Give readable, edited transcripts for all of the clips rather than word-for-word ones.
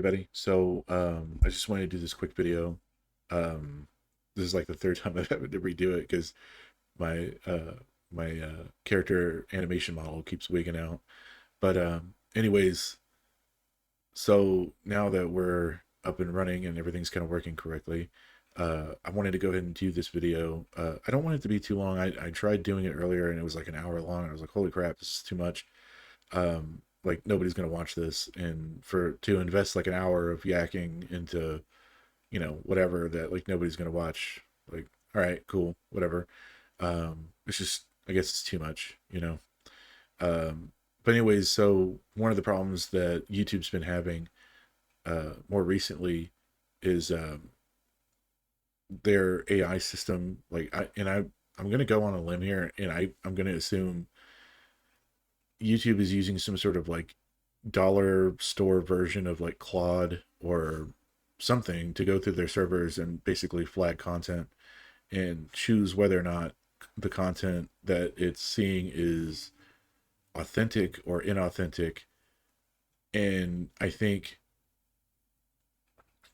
everybody. I just wanted to do this quick video. This is like the third time I've had to redo it because my character animation model keeps wigging out. Anyways, so now that we're up and running and everything's kind of working correctly, I wanted to go ahead and do this video. I don't want it to be too long. I tried doing it earlier and it was like an hour long. And I was like, holy crap, this is too much. Like nobody's gonna watch this, and for to invest like an hour of yakking into whatever that like nobody's gonna watch. Like, all right, cool, whatever. It's just, I guess it's too much. But anyways, so one of the problems that YouTube's been having more recently is their AI system. I'm gonna go on a limb here, and I'm gonna assume YouTube is using some sort of like dollar store version of like Claude or something to go through their servers and basically flag content and choose whether or not the content that it's seeing is authentic or inauthentic. And I think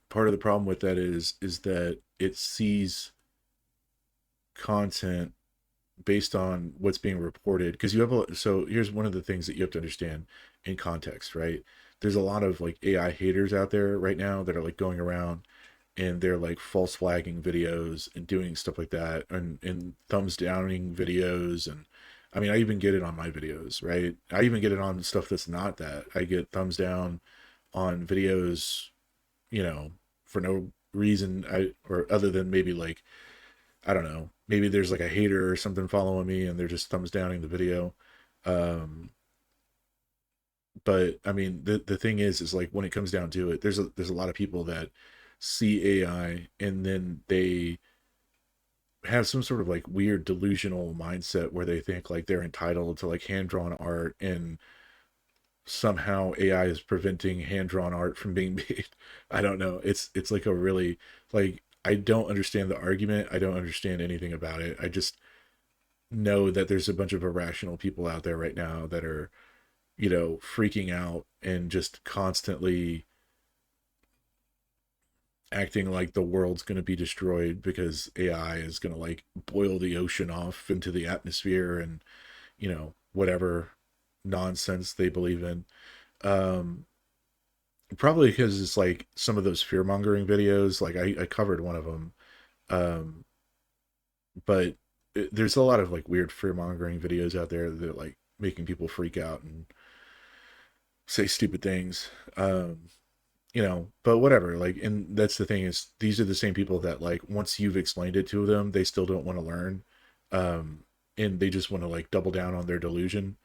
part of the problem with that is that it sees content based on what's being reported, because so here's one of the things that you have to understand in context, right? There's a lot of like AI haters out there right now that are like going around and they're like false flagging videos and doing stuff like that, and thumbs downing videos. And I mean, I even get it on my videos, right? I even get it on stuff that's not that. I get thumbs down on videos, you know, for no reason, or other than maybe like, I don't know, maybe there's like a hater or something following me and they're just thumbs downing the video. Um, but I mean, the thing is like when it comes down to it, there's a lot of people that see AI and then they have some sort of like weird delusional mindset where they think like they're entitled to like hand drawn art, and somehow AI is preventing hand drawn art from being made. I don't know. It's like a really, like, I don't understand the argument. I don't understand anything about it. I just know that there's a bunch of irrational people out there right now that are, freaking out and just constantly acting like the world's going to be destroyed because AI is going to like boil the ocean off into the atmosphere, and whatever nonsense they believe in. Um, Probably because it's like some of those fear mongering videos. Like I covered one of them, um, but there's a lot of like weird fear mongering videos out there that like making people freak out and say stupid things. But whatever. Like, and that's the thing, is these are the same people that like once you've explained it to them, they still don't want to learn, um, and they just want to like double down on their delusion.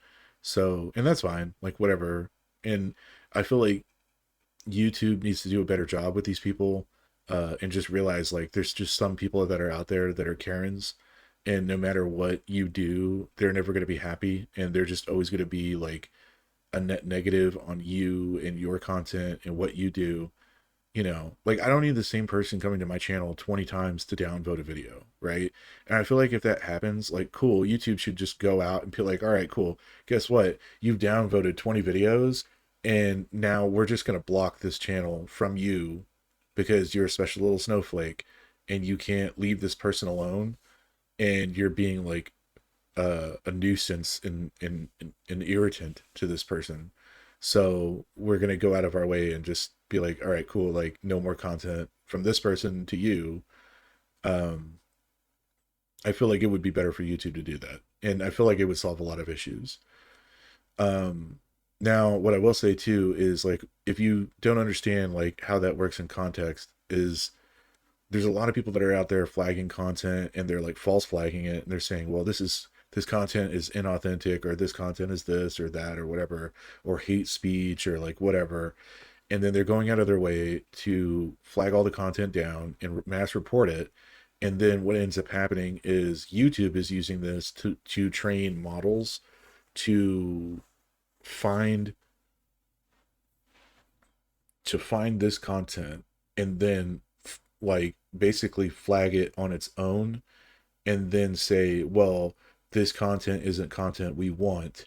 So, and that's fine. Like whatever. And I feel like YouTube needs to do a better job with these people, and just realize like there's just some people that are out there that are Karens, and no matter what you do, they're never going to be happy, and they're just always going to be like a net negative on you and your content and what you do. Like I don't need the same person coming to my channel 20 times to downvote a video, right? And I feel like if that happens, like, cool, YouTube should just go out and be like, all right, cool, guess what, you've downvoted 20 videos, and now we're just going to block this channel from you because you're a special little snowflake and you can't leave this person alone, and you're being like a nuisance and an irritant to this person. So we're gonna go out of our way and just be like, all right, cool, like no more content from this person to you. Um, I feel like it would be better for YouTube to do that, and I feel like it would solve a lot of issues. Um, Now, what I will say too is like if you don't understand like how that works in context, is there's a lot of people that are out there flagging content and they're like false flagging it, and they're saying, well, this content is inauthentic, or this content is this or that or whatever, or hate speech or like whatever. And then they're going out of their way to flag all the content down and mass report it. And then what ends up happening is YouTube is using this to train models to find find this content, and then like basically flag it on its own, and then say, well, this content isn't content we want,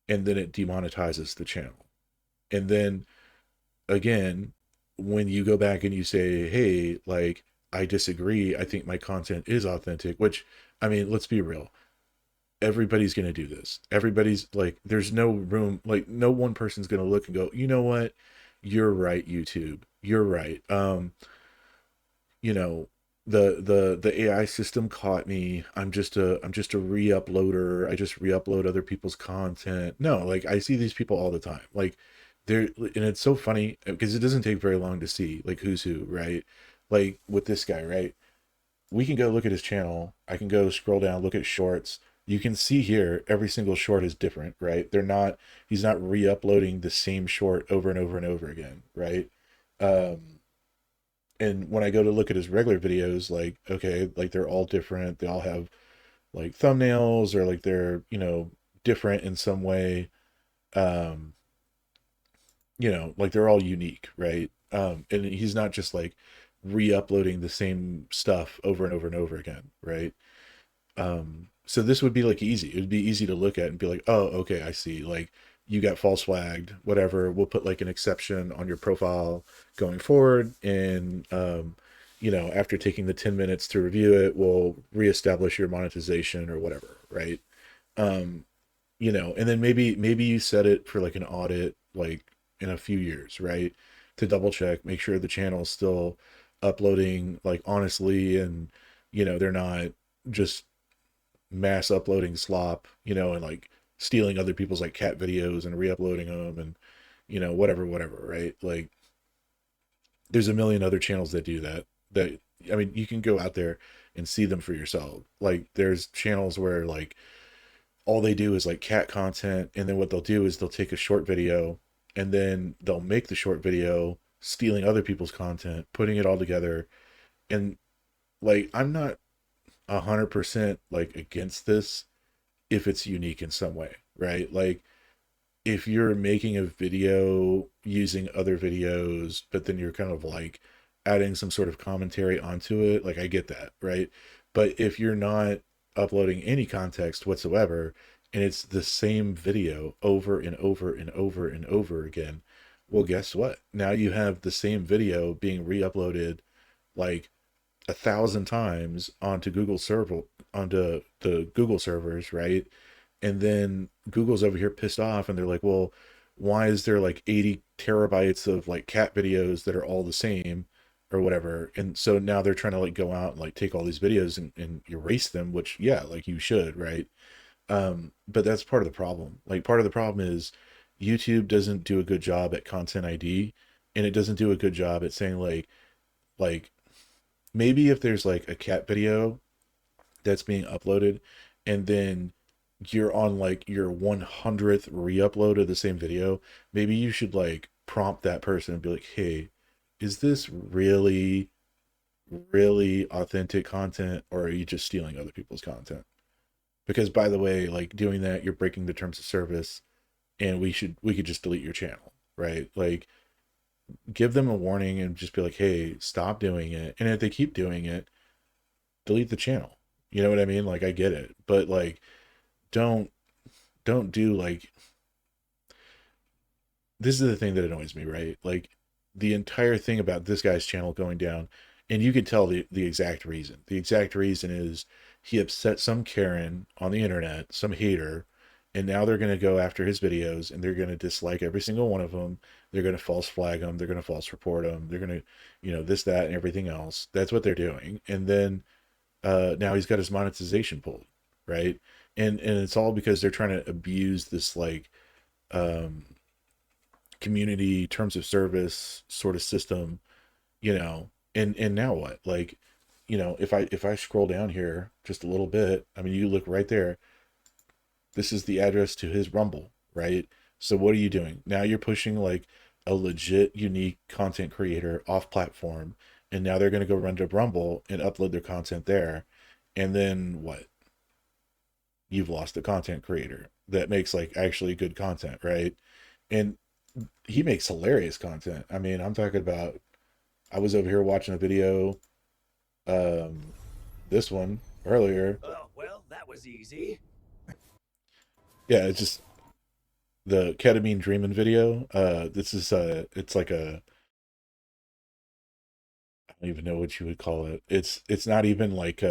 and then it demonetizes the channel. And then again, when you go back and you say, hey, like, I disagree, I think my content is authentic, which, I mean, let's be real. Everybody's going to do this. Everybody's like, there's no room, like, no one person's going to look and go, you know what? You're right, YouTube. You're right. You know, the AI system caught me. I'm just a re-uploader. I just re-upload other people's content. No, like I see these people all the time. Like they're and it's so funny because it doesn't take very long to see like who's who, right? Like with this guy, right? We can go look at his channel. I can go scroll down, look at shorts. You can see here every single short is different, right? He's not re-uploading the same short over and over and over again, right? Um and when I go to look at his regular videos, like, okay, like they're all different. They all have like thumbnails or like they're, different in some way. Um, like they're all unique, right? And he's not just like re-uploading the same stuff over and over and over again, right? So this would be like easy. It would be easy to look at and be like, oh, okay, I see. Like you got false flagged, whatever. We'll put like an exception on your profile going forward. And, after taking the 10 minutes to review it, we'll reestablish your monetization or whatever, right? Um, and then maybe you set it for like an audit, like in a few years, right? To double check, make sure the channel is still uploading like honestly and, they're not just mass uploading slop, and like stealing other people's like cat videos and re-uploading them and whatever, right? Like there's a million other channels that do that. That I mean, you can go out there and see them for yourself. Like there's channels where like all they do is like cat content and then what they'll do is they'll take a short video and then they'll make the short video stealing other people's content, putting it all together and like I'm not 100% like against this if it's unique in some way, right? Like if you're making a video using other videos, but then you're kind of like adding some sort of commentary onto it, like I get that, right? But if you're not uploading any context whatsoever and it's the same video over and over and over and over again, well, guess what? Now you have the same video being re-uploaded like 1,000 times onto the Google servers, right? And then Google's over here pissed off and they're like, well, why is there like 80 terabytes of like cat videos that are all the same or whatever? And so now they're trying to like go out and like take all these videos and erase them, which yeah, like you should, right? But that's part of the problem. Like part of the problem is YouTube doesn't do a good job at content ID and it doesn't do a good job at saying like maybe if there's like a cat video that's being uploaded and then you're on like your 100th re-upload of the same video, maybe you should like prompt that person and be like, hey, is this really authentic content or are you just stealing other people's content? Because by the way, like doing that, you're breaking the terms of service and we could just delete your channel, right? Like give them a warning and just be like, hey, stop doing it. And if they keep doing it, delete the channel. You know what I mean? Like I get it, but like don't don't do like this is the thing that annoys me, right? Like the entire thing about this guy's channel going down, and you can tell the exact reason. The exact reason is he upset some Karen on the internet, some hater, and now they're going to go after his videos and they're going to dislike every single one of them. They're going to false flag him. They're going to false report him. They're going to, this, that, and everything else. That's what they're doing. And then now he's got his monetization pulled, right? And it's all because they're trying to abuse this like um, community terms of service sort of system, and now what? Like, if I scroll down here just a little bit, I mean, you look right there. This is the address to his Rumble, right? So what are you doing now? You're pushing like a legit unique content creator off platform, and now they're going to go run to Rumble and upload their content there, and then what? You've lost a content creator that makes like actually good content, right? And he makes hilarious content. I mean, I'm talking about I was over here watching a video, um, this one earlier. Oh, well, that was easy. Yeah, it's just The ketamine dreaming video. This is it's like a, I don't even know what you would call it. It's not even like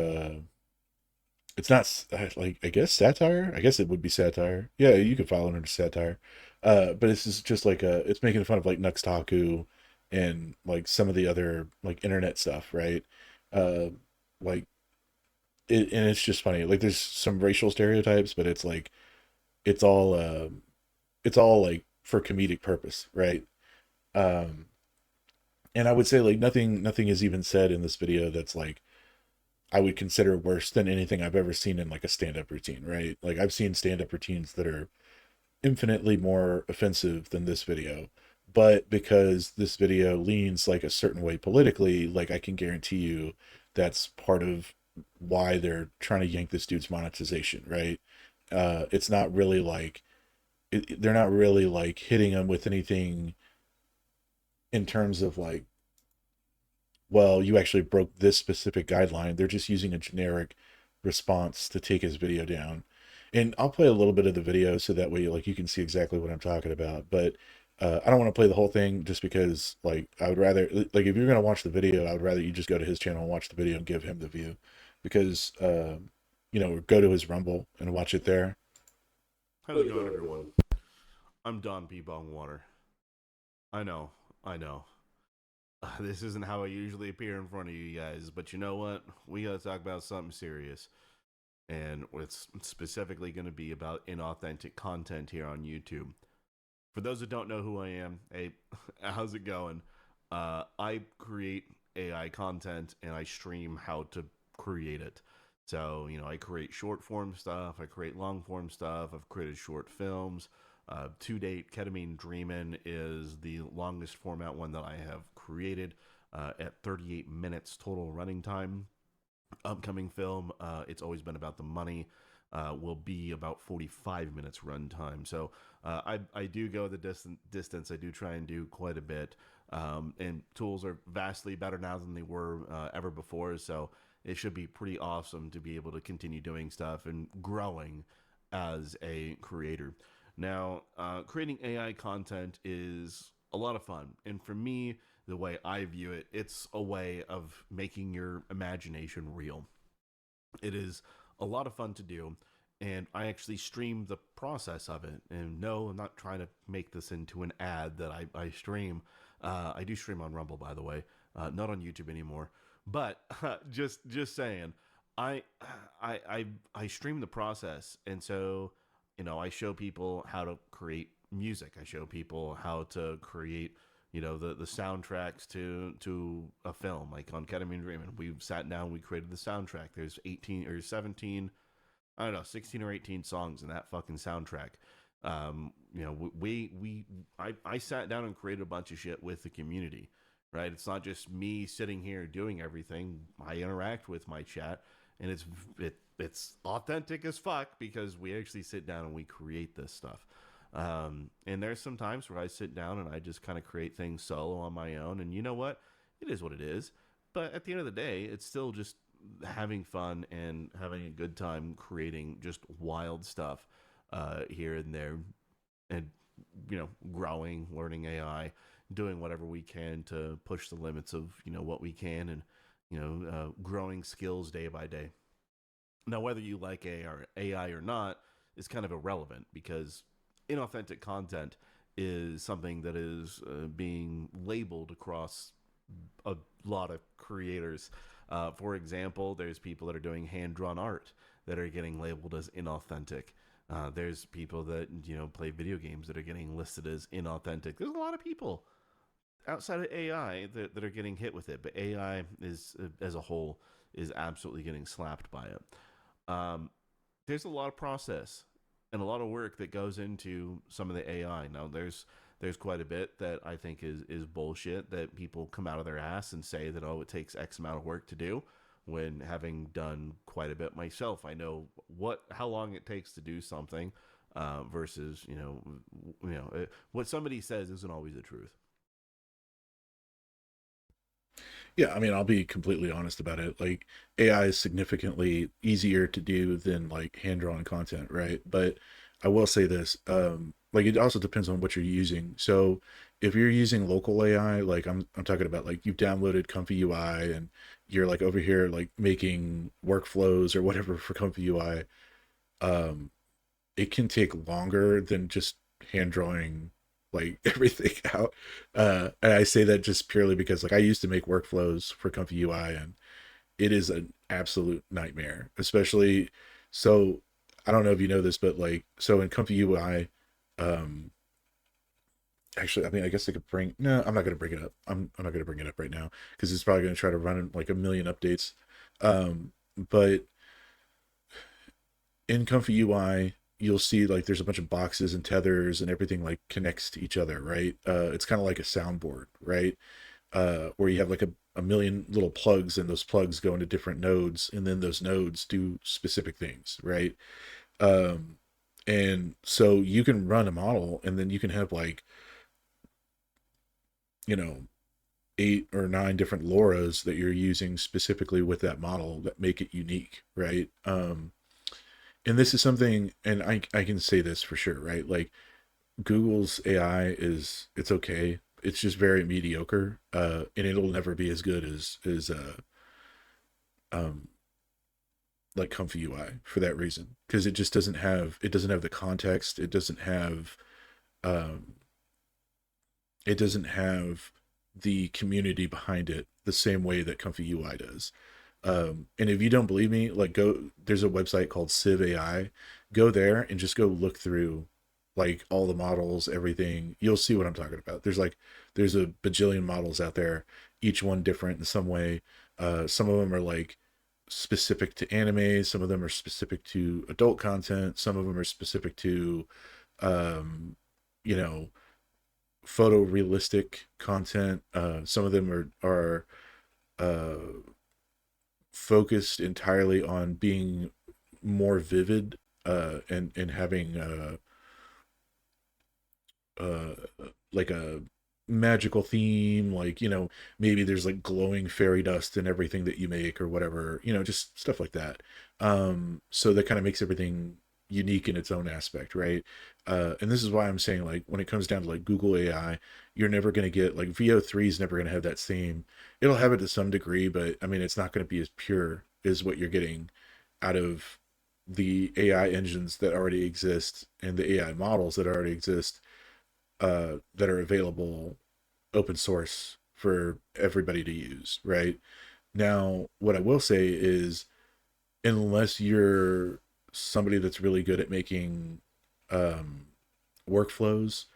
it's not like, I guess satire. I guess it would be satire. Yeah, you could follow it under satire. But it's just like it's making fun of like Nuxtaku and like some of the other like internet stuff, right? Uh, like and it's just funny. Like there's some racial stereotypes, but it's all like for comedic purpose, right? Um, and I would say like nothing is even said in this video that's like I would consider worse than anything I've ever seen in like a stand-up routine, right? Like I've seen stand-up routines that are infinitely more offensive than this video. But because this video leans like a certain way politically, like I can guarantee you that's part of why they're trying to yank this dude's monetization, right? It's not really like they're not really like hitting him with anything in terms of like, well, you actually broke this specific guideline. They're just using a generic response to take his video down. And I'll play a little bit of the video so that way like you can see exactly what I'm talking about. But I don't want to play the whole thing just because like I would rather like if you're gonna watch the video, I would rather you just go to his channel and watch the video and give him the view, because go to his Rumble and watch it there. How's it going, everyone? I'm Don P. Bongwater. I know, I know. This isn't how I usually appear in front of you guys, but you know what? We gotta talk about something serious. And it's specifically gonna be about inauthentic content here on YouTube. For those that don't know who I am, hey, how's it going? I create AI content and I stream how to create it. So, I create short form stuff, I create long form stuff, I've created short films. To date, Ketamine Dreamin' is the longest format one that I have created at 38 minutes total running time. Upcoming film, it's always been about the money, will be about 45 minutes runtime. So I do go the distance. I do try and do quite a bit. And tools are vastly better now than they were ever before. So it should be pretty awesome to be able to continue doing stuff and growing as a creator. Now, creating AI content is a lot of fun. And for me, the way I view it, it's a way of making your imagination real. It is a lot of fun to do, and I actually stream the process of it. And no, I'm not trying to make this into an ad that I stream. I do stream on Rumble, by the way, not on YouTube anymore. But just saying, I I stream the process, and so I show people how to create music. I show people how to create the soundtracks to a film, like on Ketamine Dreamin'. We sat down, we created the soundtrack. There's 18 or 17, I don't know, 16 or 18 songs in that fucking soundtrack. I sat down and created a bunch of shit with the community, right? It's not just me sitting here doing everything. I interact with my chat, and it's authentic as fuck because we actually sit down and we create this stuff. And there's some times where I sit down and I just kind of create things solo on my own. And you know what? It is what it is. But at the end of the day, it's still just having fun and having a good time creating just wild stuff here and there. And, growing, learning AI, doing whatever we can to push the limits of, what we can and, growing skills day by day. Now, whether you like AI or not is kind of irrelevant because inauthentic content is something that is being labeled across a lot of creators. For example, there's people that are doing hand drawn art that are getting labeled as inauthentic. There's people that play video games that are getting listed as inauthentic. There's a lot of people outside of AI that are getting hit with it, but AI is as a whole is absolutely getting slapped by it. Um, there's a lot of process and a lot of work that goes into some of the AI. Now, there's quite a bit that I think is bullshit that people come out of their ass and say that it takes X amount of work to do. When having done quite a bit myself, I know how long it takes to do something versus what somebody says isn't always the truth. Yeah, I mean, I'll be completely honest about it. Like AI is significantly easier to do than like hand drawn content, right? But I will say this. like it also depends on what you're using. So if you're using local AI, like I'm talking about like you've downloaded Comfy UI and you're like over here like making workflows or whatever for Comfy UI, um, it can take longer than just hand drawing like everything out. And I say that just purely because like I used to make workflows for Comfy UI and it is an absolute nightmare, especially so I don't know if you know this, but like so in Comfy UI, um actually I mean I guess I could bring no, I'm not gonna bring it up. I'm not gonna bring it up right now because it's probably gonna try to run like a million updates. But in Comfy UI, you'll see like there's a bunch of boxes and tethers and everything like connects to each other, right? It's kind of like a soundboard, right? Where you have like a million little plugs and those plugs go into different nodes and then those nodes do specific things, right? Um, and so you can run a model and then you can have like, you know, 8 or 9 different LoRa's that you're using specifically with that model that make it unique, right? And this is something, and I can say this for sure, right? Like Google's AI is it's okay. It's just very mediocre, and it'll never be as good as um like Comfy UI for that reason because it doesn't have the context. Um it doesn't have the community behind it the same way that Comfy UI does. And if you don't believe me, like go there's a website called Civ AI. Go there and just go look through like all the models, everything. You'll see what I'm talking about. There's a bajillion models out there, each one different in some way. Some of them are like specific to anime, some of them are specific to adult content, some of them are specific to um, you know, photorealistic content. Some of them are focused entirely on being more vivid and having uh like a magical theme, like maybe there's like glowing fairy dust in everything that you make or whatever, just stuff like that. So that kind of makes everything unique in its own aspect, right? And this is why I'm saying like when it comes down to like Google AI, you're never going to get like VO3 is never going to have that same. It'll have it to some degree, but I mean it's not going to be as pure as what you're getting out of the AI engines that already exist and the AI models that already exist, that are available open source for everybody to use, right? Now, what I will say is, unless you're somebody that's really good at making um, workflows,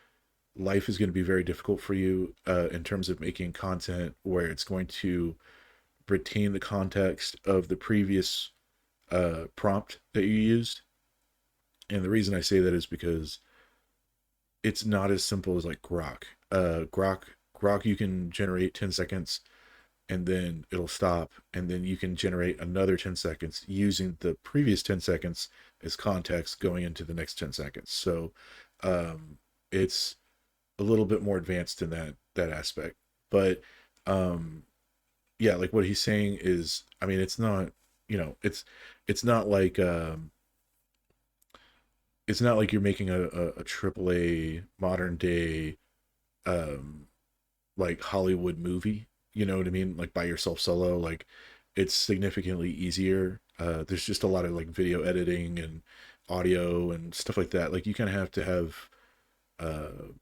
life is going to be very difficult for you in terms of making content where it's going to retain the context of the previous prompt that you used. And the reason I say that is because it's not as simple as like Grok. Grok, you can generate 10 seconds and then it'll stop, and then you can generate another 10 seconds using the previous 10 seconds as context going into the next 10 seconds. So it's a little bit more advanced in that aspect. But um, yeah, like what he's saying is, I mean, it's not, it's not like it's not like you're making a triple A modern day um like Hollywood movie. You know what I mean? Like by yourself solo, like it's significantly easier. There's just a lot of like video editing and audio and stuff like that. Like you kind of have to have uh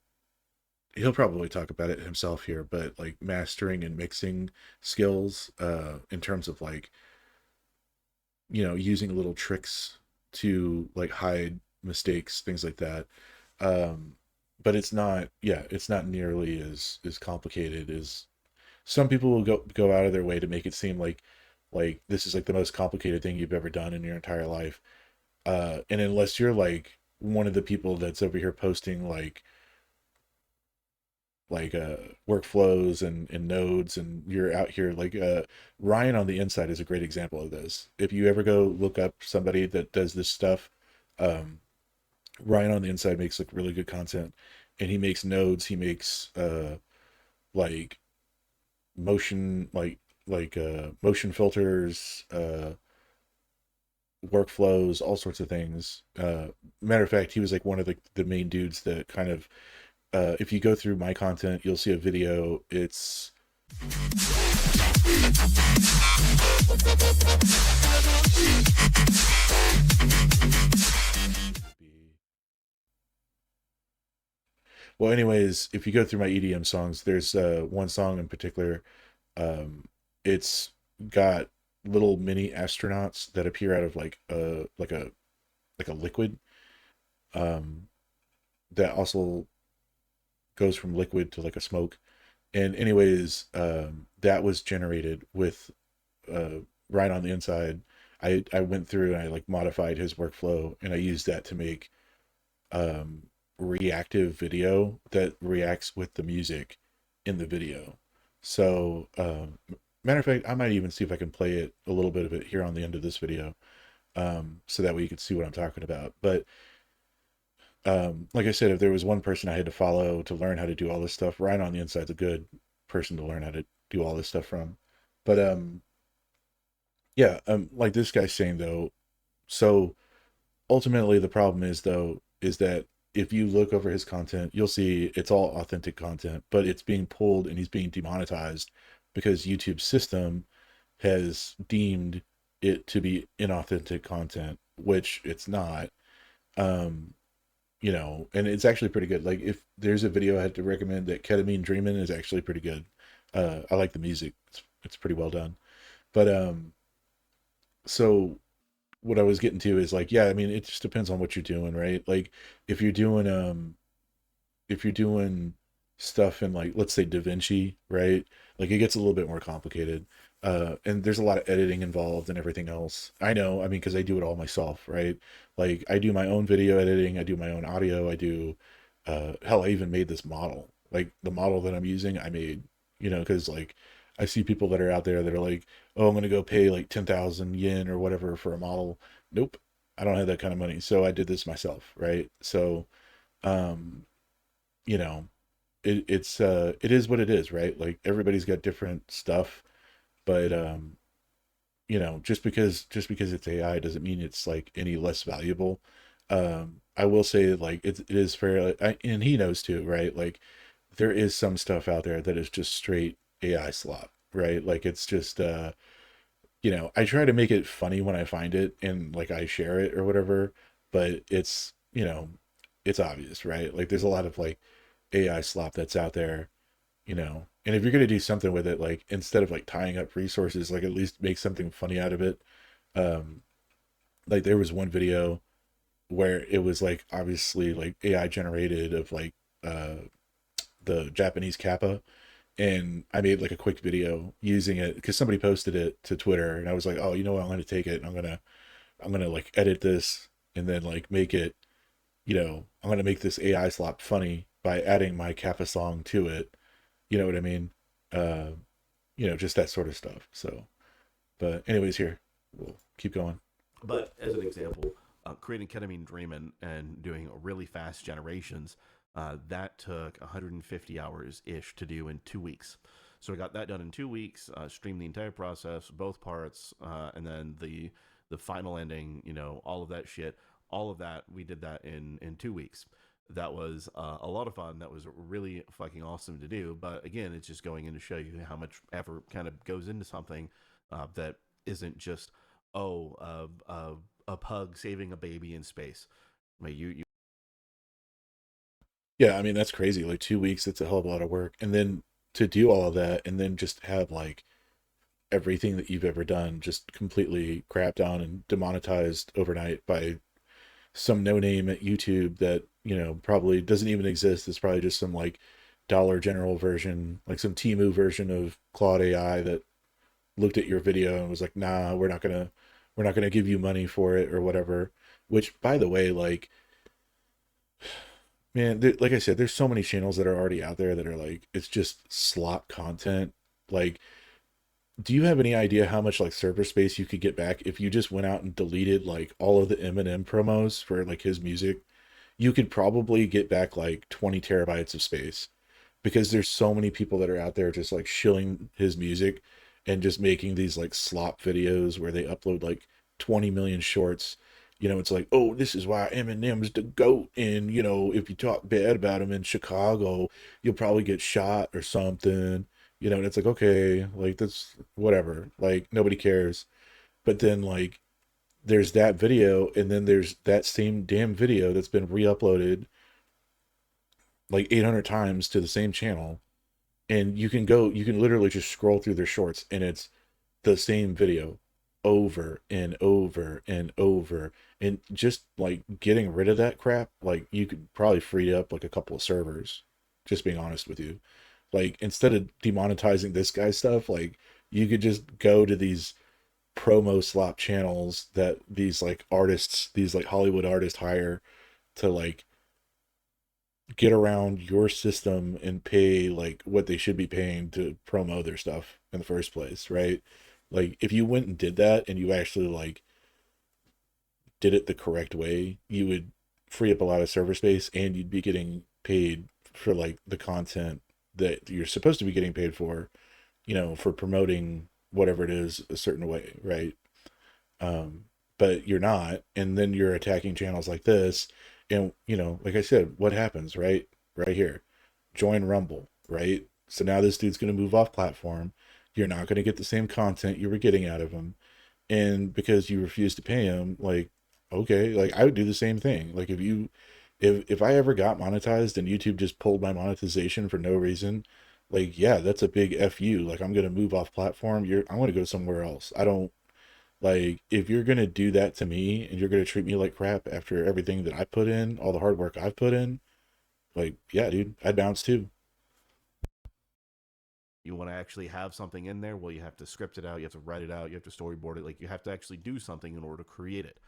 he'll probably talk about it himself here, but like mastering and mixing skills in terms of like, using little tricks to like hide mistakes, things like that. Um but it's not nearly as complicated as some people will go out of their way to make it seem like this is like the most complicated thing you've ever done in your entire life. And unless you're like one of the people that's over here posting like workflows and nodes, and you're out here like Ryan on the Inside is a great example of this. If you ever go look up somebody that does this stuff, um Ryan on the Inside makes like really good content, and he makes nodes, he makes like motion, like motion filters, workflows, all sorts of things. Matter of fact, he was like one of the main dudes that kind of, if you go through my content, you'll see a video. It's well, anyways, if you go through my EDM songs, there's one song in particular. It's got little mini astronauts that appear out of like a liquid. Um, that also goes from liquid to like a smoke. And anyways, that was generated with right on the inside. I went through and I like modified his workflow and I used that to make um, reactive video that reacts with the music in the video. So, matter of fact, I might even see if I can play it a little bit of it here on the end of this video, so that way you can see what I'm talking about. But like I said, if there was one person I had to follow to learn how to do all this stuff, Ryan on the Inside's a good person to learn how to do all this stuff from. But yeah, like this guy's saying though, so ultimately the problem is though is that if you look over his content, you'll see it's all authentic content, but it's being pulled and he's being demonetized because YouTube's system has deemed it to be inauthentic content, which it's not. Um, and it's actually pretty good. Like if there's a video I had to recommend, that Ketamine Dreamin' is actually pretty good. I like the music. It's pretty well done. But so what I was getting to is like, yeah, I mean, it just depends on what you're doing, right? Like if you're doing if you're doing stuff in like let's say DaVinci, right? Like it gets a little bit more complicated. And there's a lot of editing involved and everything else. I know, I mean, because I do it all myself, right? Like I do my own video editing, I do my own audio, I do hell, I even made this model. Like the model that I'm using, I made, because like I see people that are out there that are like, oh, I'm gonna go pay like 10,000 yen or whatever for a model. Nope, I don't have that kind of money. So I did this myself, right? So um, you know, it is what it is, right? Like everybody's got different stuff, but just because it's AI doesn't mean it's like any less valuable. I will say like it is fair, and he knows too, right? Like there is some stuff out there that is just straight AI slop, right? Like it's just I try to make it funny when I find it and like I share it or whatever, but it's obvious, right? Like there's a lot of like AI slop that's out there, and if you're gonna do something with it, like instead of like tying up resources, like at least make something funny out of it. Um, like there was one video where it was like obviously like AI generated of like uh the Japanese kappa, and I made like a quick video using it because somebody posted it to Twitter, and I was like, oh, you know what, I'm gonna take it and I'm gonna like edit this and then like make it, I'm gonna make this AI slop funny by adding my kappa song to it. You know what I mean? Uh, just that sort of stuff. So, but anyways, here we'll keep going. But as an example, creating ketamine dreaming and doing really fast generations, that took 150 hours ish to do in 2 weeks. So I got that done in 2 weeks, streamed the entire process, both parts, and then the final ending, all of that shit, all of that, we did that in 2 weeks. That was a lot of fun. That was really fucking awesome to do. But again, it's just going in to show you how much effort kind of goes into something that isn't just oh a pug saving a baby in space. I mean, you Yeah, I mean that's crazy. Like 2 weeks, it's a hell of a lot of work, and then to do all of that, and then just have like everything that you've ever done just completely crapped on and demonetized overnight by some no name at YouTube that probably doesn't even exist. It's probably just some like Dollar General version, like some Timu version of Claude AI that looked at your video and was like, "Nah, we're not gonna give you money for it or whatever." Which, by the way, like, man, like I said, there's so many channels that are already out there that are like, it's just slop content. Like, do you have any idea how much like server space you could get back if you just went out and deleted like all of the Eminem promos for like his music? You could probably get back like 20 terabytes of space because there's so many people that are out there just like shilling his music and just making these like slop videos where they upload like 20 million shorts. It's like, oh, this is why Eminem's the GOAT. And, if you talk bad about him in Chicago, you'll probably get shot or something. And it's like, okay, like, that's whatever. Like, nobody cares. But then, like, there's that video, and then there's that same damn video that's been re uploaded like 800 times to the same channel. And you can literally just scroll through their shorts, and it's the same video over and over and over. And just like getting rid of that crap, like you could probably free up like a couple of servers, just being honest with you. Like instead of demonetizing this guy's stuff, like you could just go to these promo slop channels that these like artists, these like Hollywood artists hire to like get around your system and pay like what they should be paying to promo their stuff in the first place, right? Like if you went and did that and you actually like did it the correct way, you would free up a lot of server space and you'd be getting paid for like the content that you're supposed to be getting paid for, for promoting whatever it is a certain way, right? um, but you're not, and then you're attacking channels like this, and like I said, what happens, right here, join Rumble, right? So now this dude's going to move off platform. You're not going to get the same content you were getting out of him, and because you refuse to pay him, like, okay, like I would do the same thing. Like if I ever got monetized and YouTube just pulled my monetization for no reason, like yeah, that's a big fu. Like I'm gonna move off platform. I'm gonna go somewhere else. I don't like if you're gonna do that to me and you're gonna treat me like crap after everything that I put in, all the hard work I've put in, like yeah, dude, I'd bounce too. You want to actually have something in there, well, you have to script it out, you have to write it out, you have to storyboard it. Like you have to actually do something in order to create it.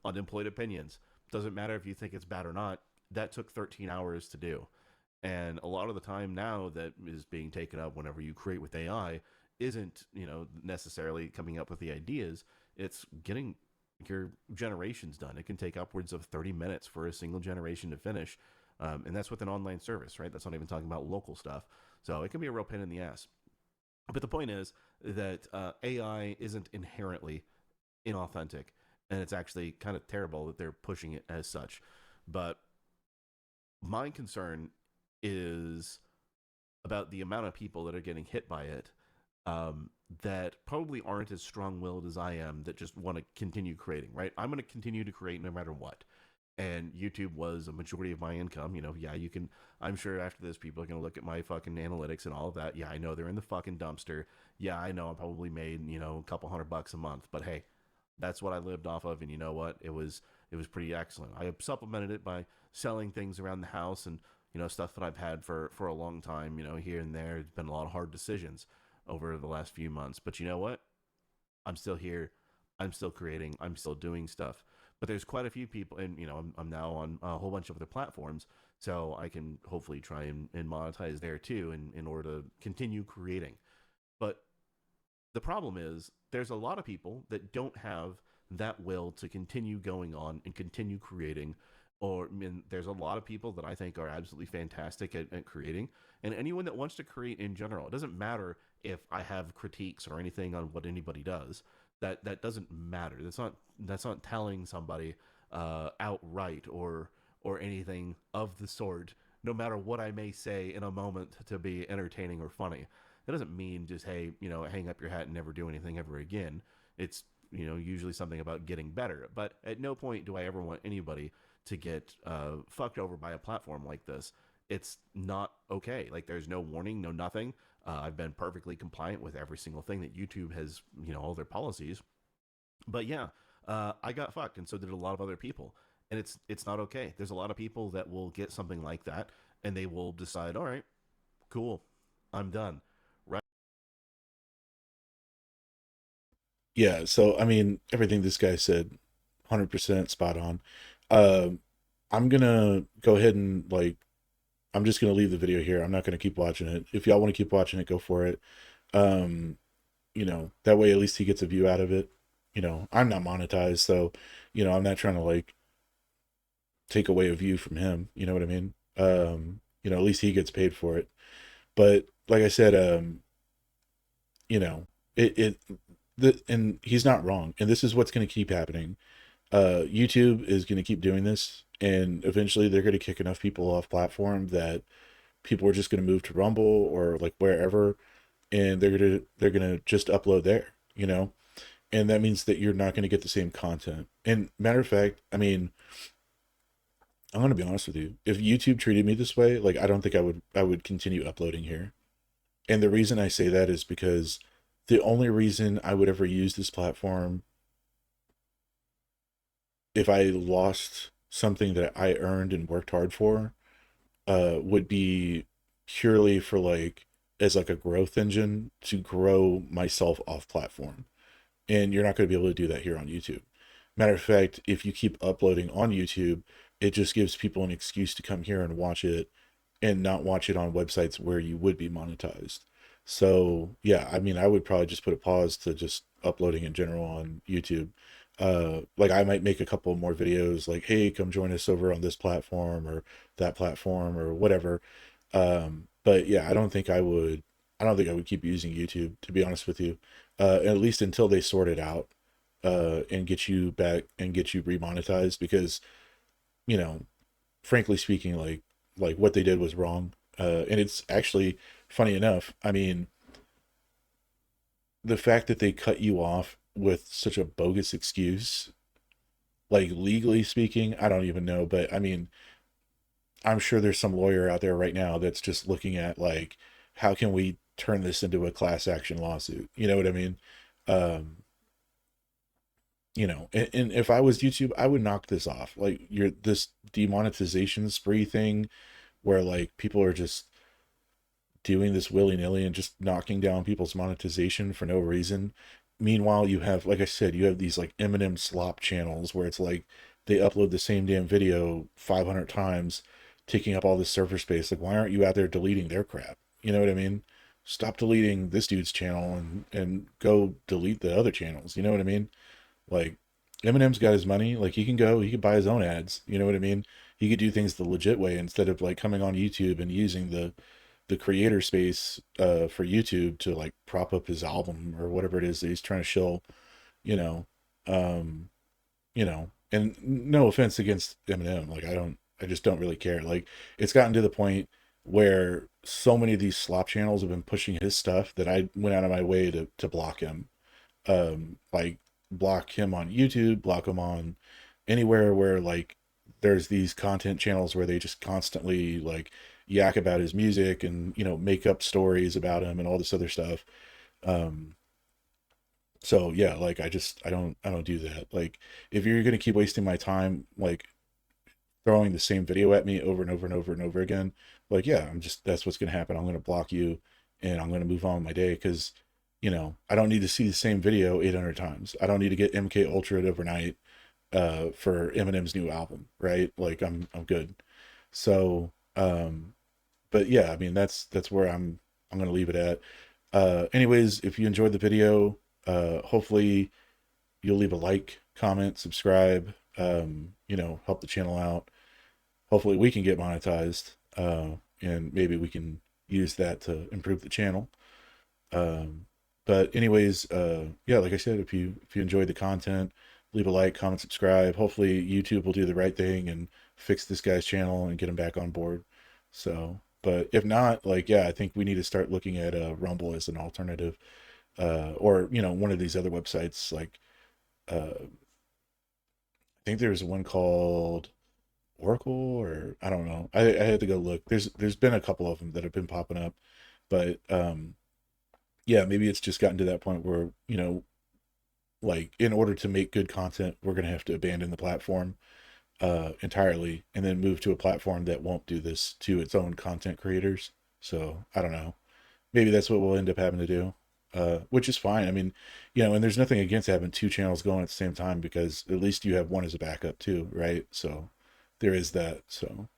Unemployed opinions. Doesn't matter if you think it's bad or not. That took 13 hours to do. And a lot of the time now that is being taken up whenever you create with AI isn't, necessarily coming up with the ideas. It's getting your generations done. It can take upwards of 30 minutes for a single generation to finish. And that's with an online service, right? That's not even talking about local stuff. So it can be a real pain in the ass. But the point is that AI isn't inherently inauthentic. And it's actually kind of terrible that they're pushing it as such. But my concern is about the amount of people that are getting hit by it, that probably aren't as strong willed as I am that just want to continue creating, right? I'm going to continue to create no matter what. And YouTube was a majority of my income. Yeah, you can, I'm sure after this, people are going to look at my fucking analytics and all of that. Yeah, I know they're in the fucking dumpster. Yeah, I know I probably made, a couple $100 a month, but hey, that's what I lived off of. And you know what? It was pretty excellent. I supplemented it by selling things around the house and stuff that I've had for a long time. Here and there, it's been a lot of hard decisions over the last few months. But you know what? I'm still here. I'm still creating. I'm still doing stuff. But there's quite a few people, and I'm now on a whole bunch of other platforms, so I can hopefully try and monetize there too, in order to continue creating. But the problem is there's a lot of people that don't have that will to continue going on and continue creating. Or I mean, there's a lot of people that I think are absolutely fantastic at creating, and anyone that wants to create in general. It doesn't matter if I have critiques or anything on what anybody does. That doesn't matter. That's not telling somebody outright or anything of the sort. No matter what I may say in a moment to be entertaining or funny, that doesn't mean just hey, hang up your hat and never do anything ever again. It's usually something about getting better. But at no point do I ever want anybody to get fucked over by a platform like this. It's not okay. Like there's no warning, no nothing. I've been perfectly compliant with every single thing that YouTube has, all their policies. But yeah, I got fucked, and so did a lot of other people, and it's not okay. There's a lot of people that will get something like that, and they will decide, all right, cool, I'm done. Right? Yeah, so I mean, everything this guy said, 100% spot on. Um, I'm gonna go ahead and like, I'm just gonna leave the video here. I'm not gonna keep watching it. If y'all want to keep watching it, go for it. Um, that way at least he gets a view out of it. I'm not monetized, so I'm not trying to like take away a view from him. You know what I mean? At least he gets paid for it. But like I said, you know, it and he's not wrong. And this is what's going to keep happening. YouTube is going to keep doing this, and eventually they're going to kick enough people off platform that people are just going to move to Rumble or like wherever, and they're gonna just upload there, you know. And that means that you're not going to get the same content. And matter of fact, I mean, I'm going to be honest with you. If YouTube treated me this way, like I don't think I would continue uploading here. And the reason I say that is because the only reason I would ever use this platform if I lost something that I earned and worked hard for, would be purely for like as like a growth engine to grow myself off platform. And you're not going to be able to do that here on YouTube. Matter of fact, if you keep uploading on YouTube, it just gives people an excuse to come here and watch it and not watch it on websites where you would be monetized. So yeah, I mean, I would probably just put a pause to just uploading in general on YouTube. Like I might make a couple more videos like, hey, come join us over on this platform or that platform or whatever. But yeah, I don't think I would keep using YouTube, to be honest with you. At least until they sort it out, and get you back and get you remonetized because, you know, frankly speaking, like what they did was wrong. And it's actually funny enough. I mean, the fact that they cut you off with such a bogus excuse, like legally speaking, I don't even know, but I mean, I'm sure there's some lawyer out there right now that's just looking at like, how can we turn this into a class action lawsuit? You know what I mean? Um, and if I was YouTube, I would knock this off. Like you're this demonetization spree thing where like people are just doing this willy-nilly and just knocking down people's monetization for no reason. Meanwhile, you have, like I said, you have these like Eminem slop channels where it's like they upload the same damn video 500 times, taking up all this server space. Like, why aren't you out there deleting their crap? You know what I mean? Stop deleting this dude's channel and go delete the other channels. You know what I mean? Like, Eminem's got his money. Like, he could buy his own ads. You know what I mean? He could do things the legit way instead of like coming on YouTube and using the creator space for YouTube to like prop up his album or whatever it is that he's trying to shill, you know. Um, and no offense against Eminem, like I just don't really care. Like it's gotten to the point where so many of these slop channels have been pushing his stuff that I went out of my way to block him. Like block him on YouTube, block him on anywhere where like there's these content channels where they just constantly like yak about his music and make up stories about him and all this other stuff. um so yeah, like I don't do that. Like if you're gonna keep wasting my time like throwing the same video at me over and over and over and over again, like yeah, that's what's gonna happen. I'm gonna block you and I'm gonna move on with my day because I don't need to see the same video 800 times. I don't need to get MK Ultra overnight for Eminem's new album, right? Like I'm good. So but yeah, I mean that's where I'm gonna leave it at. Anyways, if you enjoyed the video, hopefully you'll leave a like, comment, subscribe, help the channel out. Hopefully we can get monetized, and maybe we can use that to improve the channel. Um, but anyways, yeah, like I said, if you enjoyed the content, leave a like, comment, subscribe. Hopefully YouTube will do the right thing and fix this guy's channel and get him back on board. So, but if not, like yeah, I think we need to start looking at Rumble as an alternative, or one of these other websites. Like I think there's one called Oracle, or I don't know. I had to go look. There's been a couple of them that have been popping up, but yeah, maybe it's just gotten to that point where like in order to make good content, we're gonna have to abandon the platform entirely and then move to a platform that won't do this to its own content creators. So I don't know. Maybe that's what we'll end up having to do, which is fine. I mean, and there's nothing against having two channels going at the same time because at least you have one as a backup too, right? So there is that. So,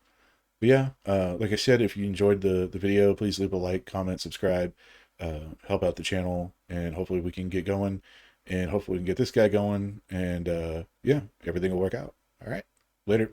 but yeah, like I said, if you enjoyed the video, please leave a like, comment, subscribe, help out the channel, and hopefully we can get going, and hopefully we can get this guy going, and yeah, everything will work out. All right, later.